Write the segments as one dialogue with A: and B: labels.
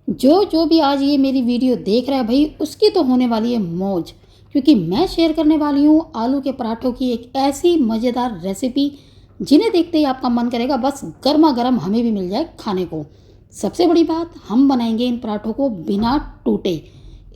A: जो जो भी आज ये मेरी वीडियो देख रहा है भाई, उसकी तो होने वाली है मौज, क्योंकि मैं शेयर करने वाली हूँ आलू के पराठों की एक ऐसी मज़ेदार रेसिपी जिन्हें देखते ही आपका मन करेगा बस गर्मा गर्म हमें भी मिल जाए खाने को। सबसे बड़ी बात, हम बनाएंगे इन पराठों को बिना टूटे।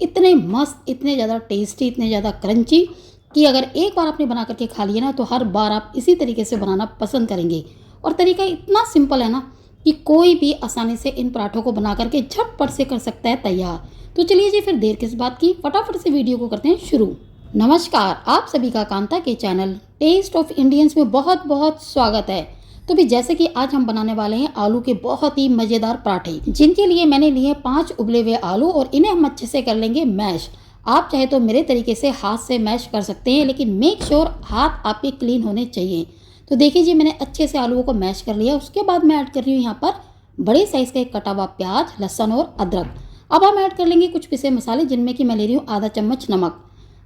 A: इतने मस्त, इतने ज़्यादा टेस्टी, इतने ज़्यादा क्रंची कि अगर एक बार आपने बना करके खा लिए ना तो हर बार आप इसी तरीके से बनाना पसंद करेंगे। और तरीका इतना सिंपल है ना कि कोई भी आसानी से इन पराठों को बना करके झटपट से कर सकता है तैयार। तो चलिए जी, फिर देर किस बात की, फटाफट से वीडियो को करते हैं शुरू। नमस्कार, आप सभी का कांता के चैनल टेस्ट ऑफ इंडियंस में बहुत बहुत स्वागत है। तो भी जैसे कि आज हम बनाने वाले हैं आलू के बहुत ही मज़ेदार पराठे, जिनके लिए मैंने लिए 5 उबले हुए आलू और इन्हें हम अच्छे से कर लेंगे मैश। आप चाहे तो मेरे तरीके से हाथ से मैश कर सकते हैं, लेकिन मेक श्योर हाथ आपके क्लीन होने चाहिए। तो देखिए जी, मैंने अच्छे से आलूओं को मैश कर लिया। उसके बाद मैं ऐड कर रही हूँ यहाँ पर बड़े साइज़ का एक कटा हुआ प्याज, लहसुन और अदरक। अब हम ऐड कर लेंगे कुछ पिसे मसाले, जिनमें कि मैं ले रही हूँ आधा चम्मच नमक,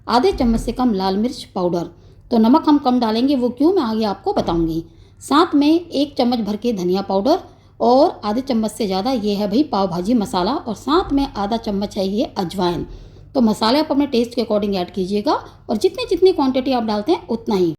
A: आधे चम्मच से कम लाल मिर्च पाउडर। तो नमक हम कम डालेंगे, वो क्यों मैं आगे आपको बताऊंगी। साथ में 1 चम्मच भर के धनिया पाउडर और आधे चम्मच से ज़्यादा ये है भाई पाव भाजी मसाला, और साथ में आधा चम्मच है ये अजवाइन। तो मसाले आप अपने टेस्ट के अकॉर्डिंग ऐड कीजिएगा, और जितनी जितनी क्वांटिटी आप डालते हैं उतना ही।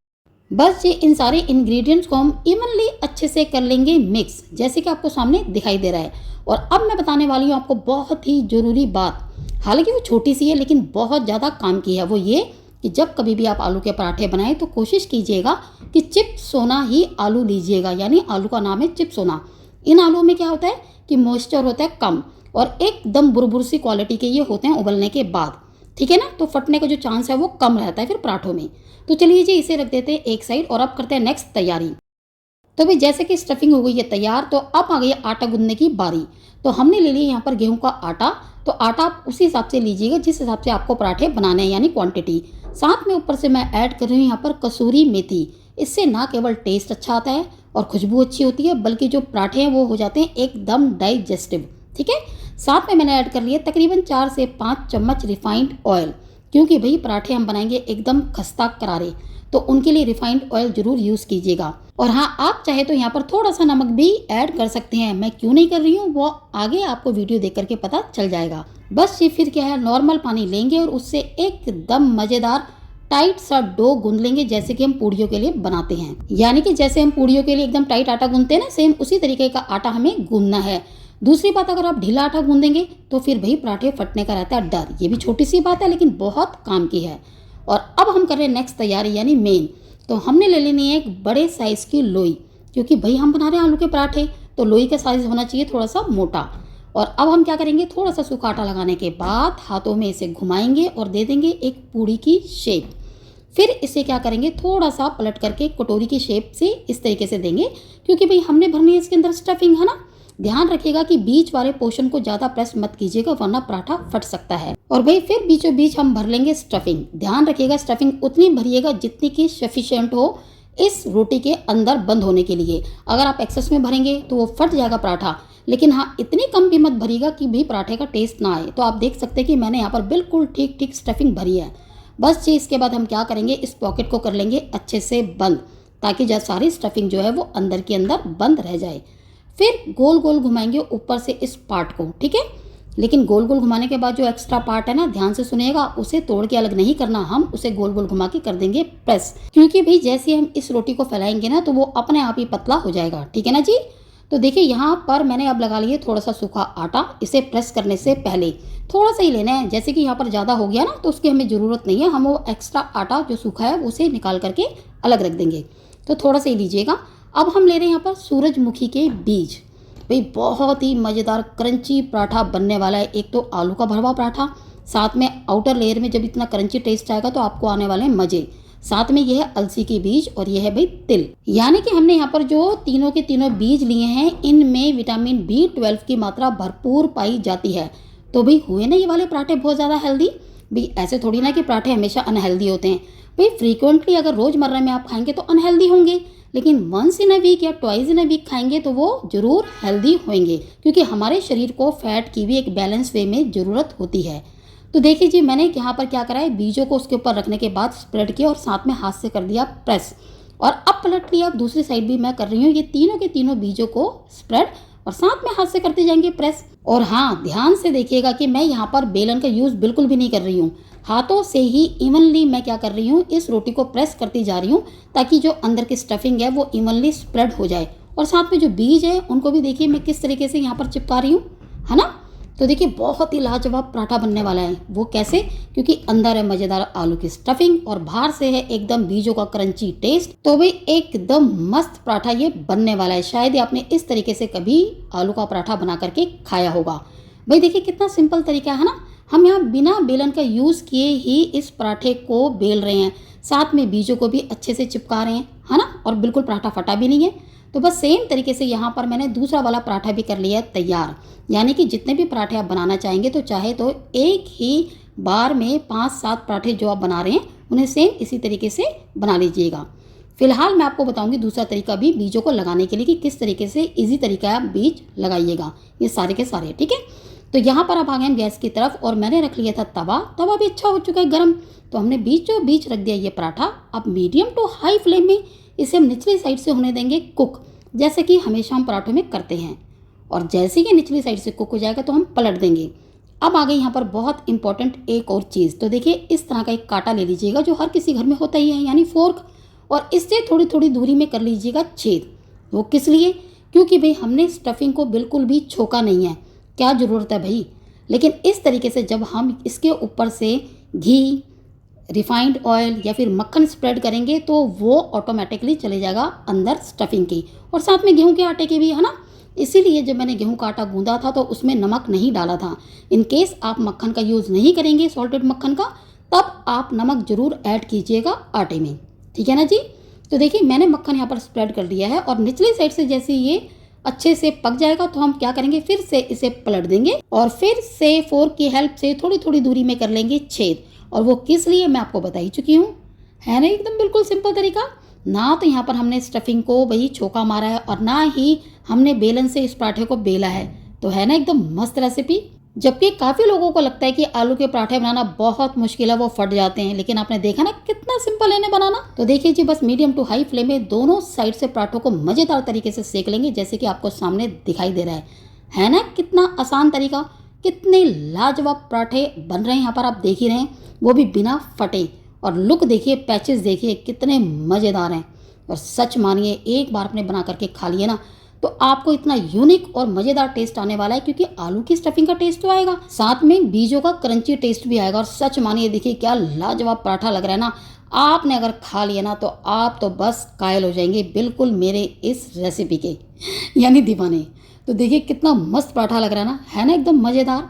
A: बस ये इन सारे इंग्रेडिएंट्स को हम इवनली अच्छे से कर लेंगे मिक्स, जैसे कि आपको सामने दिखाई दे रहा है। और अब मैं बताने वाली हूँ आपको बहुत ही ज़रूरी बात, हालांकि वो छोटी सी है लेकिन बहुत ज़्यादा काम की है। वो ये कि जब कभी भी आप आलू के पराठे बनाएं तो कोशिश कीजिएगा कि चिप सोना ही आलू लीजिएगा, यानी आलू का नाम है चिप सोना। इन आलूओं में क्या होता है कि मॉइस्चर होता है कम, और एकदम बुरबुर सी क्वालिटी के ये होते हैं उबलने के बाद, ठीक है ना। तो फटने का जो चांस है वो कम रहता है फिर पराठों में। तो चलिए जी, इसे रख देते हैं एक साइड और अब करते हैं नेक्स्ट तैयारी। तो भाई जैसे कि स्टफिंग हो गई है तैयार, तो अब आ गई है आटा गूंदने की बारी। तो हमने ले लिया यहाँ पर गेहूं का आटा। तो आटा आप उसी हिसाब से लीजिएगा जिस हिसाब से आपको पराठे बनाने हैं, यानी क्वांटिटी। साथ में ऊपर से मैं ऐड कर रही हूँ यहाँ पर कसूरी मेथी। इससे ना केवल टेस्ट अच्छा आता है और खुशबू अच्छी होती है, बल्कि जो पराठे हैं वो हो जाते हैं एकदम डाइजेस्टिव, ठीक है। साथ में मैंने ऐड कर लिया तकरीबन 4 से 5 चम्मच रिफाइंड ऑयल, क्योंकि भाई पराठे हम बनाएंगे एकदम खस्ता करारे, तो उनके लिए रिफाइंड ऑयल जरूर यूज़ कीजिएगा। और हाँ, आप चाहे तो यहाँ पर थोड़ा सा नमक भी ऐड कर सकते हैं। मैं क्यों नहीं कर रही हूँ वो आगे आपको वीडियो देख करके पता चल जाएगा। बस ये फिर क्या है, नॉर्मल पानी लेंगे और उससे एकदम मज़ेदार टाइट सा डो गूंद लेंगे, जैसे कि हम पूड़ियों के लिए बनाते हैं। यानी कि जैसे हम पूड़ियों के लिए एकदम टाइट आटा गूंदते हैं ना, सेम उसी तरीके का आटा हमें गूंदना है। दूसरी बात, अगर आप ढीला आटा गूंदेंगे तो फिर भाई पराठे फटने का रहता है डर। ये भी छोटी सी बात है लेकिन बहुत काम की है। और अब हम कर रहे हैं नेक्स्ट तैयारी, यानी मेन। तो हमने ले लेनी है एक बड़े साइज़ की लोई, क्योंकि भाई हम बना रहे हैं आलू के पराठे, तो लोई का साइज़ होना चाहिए थोड़ा सा मोटा। और अब हम क्या करेंगे, थोड़ा सा सूखा आटा लगाने के बाद हाथों में इसे घुमाएंगे और दे देंगे एक पूड़ी की शेप। फिर इसे क्या करेंगे, थोड़ा सा पलट करके कटोरी की शेप से इस तरीके से देंगे, क्योंकि भाई हमने भरनी है इसके अंदर स्टफिंग, है ना। ध्यान रखिएगा कि बीच वाले पोर्शन को ज़्यादा प्रेस मत कीजिएगा, वरना पराठा फट सकता है। और भाई फिर बीचों बीच हम भर लेंगे स्टफिंग। ध्यान रखिएगा स्टफिंग उतनी भरिएगा जितनी की सफिशिएंट हो इस रोटी के अंदर बंद होने के लिए। अगर आप एक्सेस में भरेंगे तो वो फट जाएगा पराठा, लेकिन हाँ, इतनी कम भी मत भरिएगा कि भी पराठे का टेस्ट ना आए। तो आप देख सकते हैं कि मैंने यहाँ पर बिल्कुल ठीक ठीक स्टफिंग भरी है। बस जी, इसके बाद हम क्या करेंगे, इस पॉकेट को कर लेंगे अच्छे से बंद, ताकि जब सारी स्टफिंग जो है वो अंदर के अंदर बंद रह जाए। फिर गोल गोल घुमाएंगे ऊपर से इस पार्ट को, ठीक है। लेकिन गोल गोल घुमाने के बाद जो एक्स्ट्रा पार्ट है ना, ध्यान से सुनिएगा, उसे तोड़ के अलग नहीं करना, हम उसे गोल गोल घुमा के कर देंगे प्रेस। क्योंकि भाई जैसे हम इस रोटी को फैलाएंगे ना तो वो अपने आप ही पतला हो जाएगा, ठीक है ना जी। तो देखिए यहाँ पर मैंने अब लगा लिए थोड़ा सा सूखा आटा। इसे प्रेस करने से पहले थोड़ा सा ही लेना है, जैसे कि यहाँ पर ज़्यादा हो गया ना तो उसकी हमें ज़रूरत नहीं है। हम वो एक्स्ट्रा आटा जो सूखा है उसे निकाल करके अलग रख देंगे, तो थोड़ा सा ही लीजिएगा। अब हम ले रहे हैं यहाँ पर सूरजमुखी के बीज। भाई बहुत ही मज़ेदार क्रंची पराठा बनने वाला है। एक तो आलू का भरवा पराठा, साथ में आउटर लेयर में जब इतना क्रंची टेस्ट आएगा तो आपको आने वाले हैं मज़े। साथ में यह है अलसी के बीज और यह है भाई तिल। यानी कि हमने यहाँ पर जो तीनों के तीनों बीज लिए हैं, इनमें विटामिन B12 की मात्रा भरपूर पाई जाती है। तो भाई हुए ना ये वाले पराठे बहुत ज़्यादा हेल्दी। भाई ऐसे थोड़ी ना कि पराठे हमेशा अनहेल्दी होते हैं। भाई फ्रीक्वेंटली अगर रोज़मर्रा में आप खाएंगे तो अनहेल्दी होंगे, लेकिन वंस इन अ वीक या ट्वाइस इन अ वीक खाएंगे तो वो ज़रूर हेल्दी होंगे, क्योंकि हमारे शरीर को फैट की भी एक बैलेंस वे में ज़रूरत होती है। तो देखिए जी, मैंने यहाँ पर क्या करा है, बीजों को उसके ऊपर रखने के बाद स्प्रेड किया और साथ में हाथ से कर दिया प्रेस। और अब पलट लिया, दूसरी साइड भी मैं कर रही हूँ। ये तीनों के तीनों बीजों को स्प्रेड और साथ में हाथ से करते जाएंगे प्रेस। और हाँ, ध्यान से देखिएगा कि मैं यहाँ पर बेलन का यूज़ बिल्कुल भी नहीं कर रही हूँ। हाथों से ही इवनली मैं क्या कर रही हूँ, इस रोटी को प्रेस करती जा रही हूँ ताकि जो अंदर की स्टफिंग है वो इवनली स्प्रेड हो जाए। और साथ में जो बीज है उनको भी देखिए मैं किस तरीके से यहाँ पर चिपका रही हूँ, है ना। तो देखिए बहुत ही लाजवाब पराठा बनने वाला है। वो कैसे? क्योंकि अंदर है मज़ेदार आलू की स्टफिंग और बाहर से है एकदम बीजों का क्रंची टेस्ट। तो भाई एकदम मस्त पराठा ये बनने वाला है। शायद ही आपने इस तरीके से कभी आलू का पराठा बना करके खाया होगा। भाई देखिए कितना सिंपल तरीका है ना। हम यहाँ बिना बेलन का यूज़ किए ही इस पराठे को बेल रहे हैं, साथ में बीजों को भी अच्छे से चिपका रहे हैं, है ना। और बिल्कुल पराठा फटा भी नहीं है। तो बस सेम तरीके से यहाँ पर मैंने दूसरा वाला पराठा भी कर लिया है तैयार। यानी कि जितने भी पराठे आप बनाना चाहेंगे तो चाहे तो एक ही बार में 5-7 पराठे जो आप बना रहे हैं उन्हें सेम इसी तरीके से बना लीजिएगा। फिलहाल मैं आपको बताऊंगी दूसरा तरीका भी बीजों को लगाने के लिए कि किस तरीके से इजी तरीका है आप बीज लगाइएगा, ये सारे के सारे, ठीक है। तो यहाँ पर अब आ गए हम गैस की तरफ और मैंने रख लिया था तवा भी अच्छा हो चुका है गर्म। तो हमने बीच रख दिया ये पराठा। अब मीडियम टू हाई फ्लेम में इसे हम निचली साइड से होने देंगे कुक, जैसे कि हमेशा हम पराठों में करते हैं। और जैसे कि निचली साइड से कुक हो जाएगा तो हम पलट देंगे। अब आ गई यहाँ पर बहुत इंपॉर्टेंट एक और चीज़। तो देखिए इस तरह का एक कांटा ले लीजिएगा जो हर किसी घर में होता ही है, यानी फोर्क, और इससे थोड़ी थोड़ी दूरी में कर लीजिएगा छेद। वो किस लिए? क्योंकि भाई हमने स्टफिंग को बिल्कुल भी छोका नहीं है, क्या ज़रूरत है भाई। लेकिन इस तरीके से जब हम इसके ऊपर से घी, रिफाइंड ऑयल या फिर मक्खन स्प्रेड करेंगे तो वो ऑटोमेटिकली चले जाएगा अंदर स्टफिंग की, और साथ में गेहूं के आटे के भी, है ना। इसीलिए जब मैंने गेहूं का आटा गूंदा था तो उसमें नमक नहीं डाला था। इन केस आप मक्खन का यूज़ नहीं करेंगे, सॉल्टेड मक्खन का, तब आप नमक ज़रूर ऐड कीजिएगा आटे में, ठीक है ना जी। तो देखिए मैंने मक्खन यहाँ पर स्प्रेड कर दिया है और निचली साइड से जैसे ये अच्छे से पक जाएगा तो हम क्या करेंगे, फिर से इसे पलट देंगे और फिर से फोर्क की हेल्प से थोड़ी थोड़ी दूरी में कर लेंगे छेद। और वो किस लिए मैं आपको बता ही चुकी हूँ, है ना। एकदम बिल्कुल सिंपल तरीका। ना तो यहाँ पर हमने स्टफिंग को वही छोका मारा है और ना ही हमने बेलन से इस पराठे को बेला है। तो है ना एकदम मस्त रेसिपी। जबकि काफ़ी लोगों को लगता है कि आलू के पराठे बनाना बहुत मुश्किल है, वो फट जाते हैं, लेकिन आपने देखा ना कितना सिंपल है इन्हें बनाना। तो देखिए जी, बस मीडियम टू हाई फ्लेम में दोनों साइड से पराठों को मज़ेदार तरीके से सेक लेंगे, जैसे कि आपको सामने दिखाई दे रहा है ना। कितना आसान तरीका, कितने लाजवाब पराठे बन रहे हैं यहाँ पर आप देख ही रहे हैं, वो भी बिना फटे। और लुक देखिए, पैचेस देखिए कितने मज़ेदार हैं। और सच मानिए एक बार आपने बना करके खा लिए ना तो आपको इतना यूनिक और मज़ेदार टेस्ट आने वाला है, क्योंकि आलू की स्टफिंग का टेस्ट तो आएगा, साथ में बीजों का क्रंची टेस्ट भी आएगा। और सच मानिए देखिए क्या लाजवाब पराठा लग रहा है ना। आपने अगर खा लिया ना तो आप तो बस कायल हो जाएंगे बिल्कुल मेरे इस रेसिपी के, यानी दीवाने। तो देखिए कितना मस्त पराठा लग रहा है ना एकदम मज़ेदार।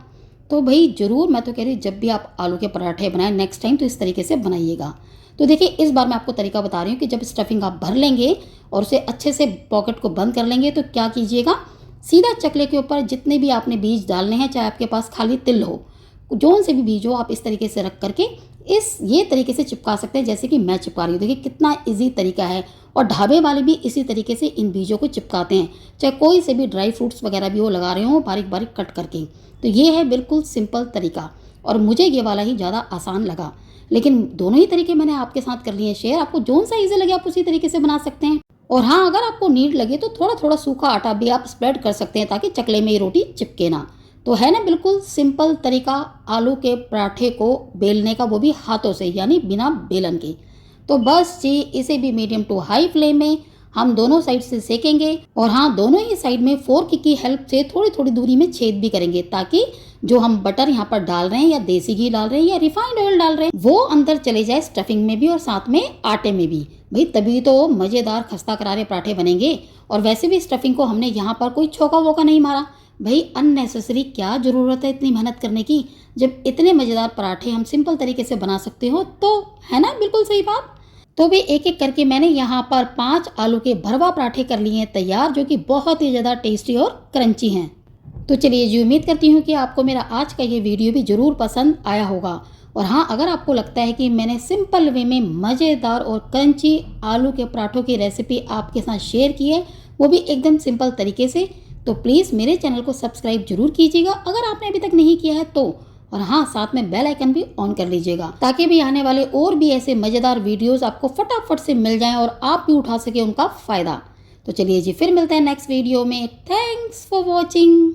A: तो भाई ज़रूर, मैं तो कह रही जब भी आप आलू के पराठे बनाएं नेक्स्ट टाइम तो इस तरीके से बनाइएगा। तो देखिए इस बार मैं आपको तरीका बता रही हूँ कि जब स्टफिंग आप भर लेंगे और उसे अच्छे से पॉकेट को बंद कर लेंगे तो क्या कीजिएगा, सीधा चकले के ऊपर जितने भी आपने बीज डालने हैं, चाहे आपके पास खाली तिल हो, जौन से भी बीज हो, आप इस तरीके से रख करके ये तरीके से चिपका सकते हैं जैसे कि मैं चिपका रही हूँ। देखिए कितना ईजी तरीका है। और ढाबे वाले भी इसी तरीके से इन बीजों को चिपकाते हैं, चाहे कोई से भी ड्राई फ्रूट्स वगैरह भी वो लगा रहे हो बारीक बारीक कट करके। तो ये है बिल्कुल सिंपल तरीका और मुझे ये वाला ही ज़्यादा आसान लगा, लेकिन दोनों ही तरीके मैंने आपके साथ कर लिए शेयर। आपको जौन सा ईजी लगे आप उसी तरीके से बना सकते हैं। और हाँ, अगर आपको नीड लगे तो थोड़ा थोड़ा सूखा आटा भी आप स्प्रेड कर सकते हैं ताकि चकले में ये रोटी चिपके ना। तो है ना बिल्कुल सिंपल तरीका आलू के पराठे को बेलने का, वो भी हाथों से, यानी बिना बेलन के। तो बस जी, इसे भी मीडियम टू हाई फ्लेम में हम दोनों साइड से सेकेंगे। और हाँ, दोनों ही साइड में फोर्क की हेल्प से थोड़ी थोड़ी दूरी में छेद भी करेंगे ताकि जो हम बटर यहाँ पर डाल रहे हैं या देसी घी डाल रहे हैं या रिफाइंड ऑयल डाल रहे हैं वो अंदर चले जाए स्टफिंग में भी और साथ में आटे में भी। भाई तभी तो मज़ेदार खस्ता करारे पराठे बनेंगे। और वैसे भी स्टफिंग को हमने यहाँ पर कोई छोका वोका नहीं मारा। भाई अननेसेसरी क्या ज़रूरत है इतनी मेहनत करने की, जब इतने मज़ेदार पराठे हम सिंपल तरीके से बना सकते हो। तो है ना बिल्कुल सही बात। तो भी एक एक करके मैंने यहाँ पर 5 आलू के भरवा पराठे कर लिए हैं तैयार, जो कि बहुत ही ज़्यादा टेस्टी और क्रंची हैं। तो चलिए जी, उम्मीद करती हूँ कि आपको मेरा आज का ये वीडियो भी ज़रूर पसंद आया होगा। और हाँ, अगर आपको लगता है कि मैंने सिंपल वे में मज़ेदार और क्रंची आलू के पराठों की रेसिपी आपके साथ शेयर की है, वो भी एकदम सिंपल तरीके से, तो प्लीज़ मेरे चैनल को सब्सक्राइब जरूर कीजिएगा अगर आपने अभी तक नहीं किया है तो। और हाँ, साथ में बेल आइकन भी ऑन कर लीजिएगा ताकि भी आने वाले और भी ऐसे मज़ेदार वीडियोस आपको फटाफट से मिल जाएं और आप भी उठा सके उनका फ़ायदा। तो चलिए जी, फिर मिलते हैं नेक्स्ट वीडियो में। Thanks for watching.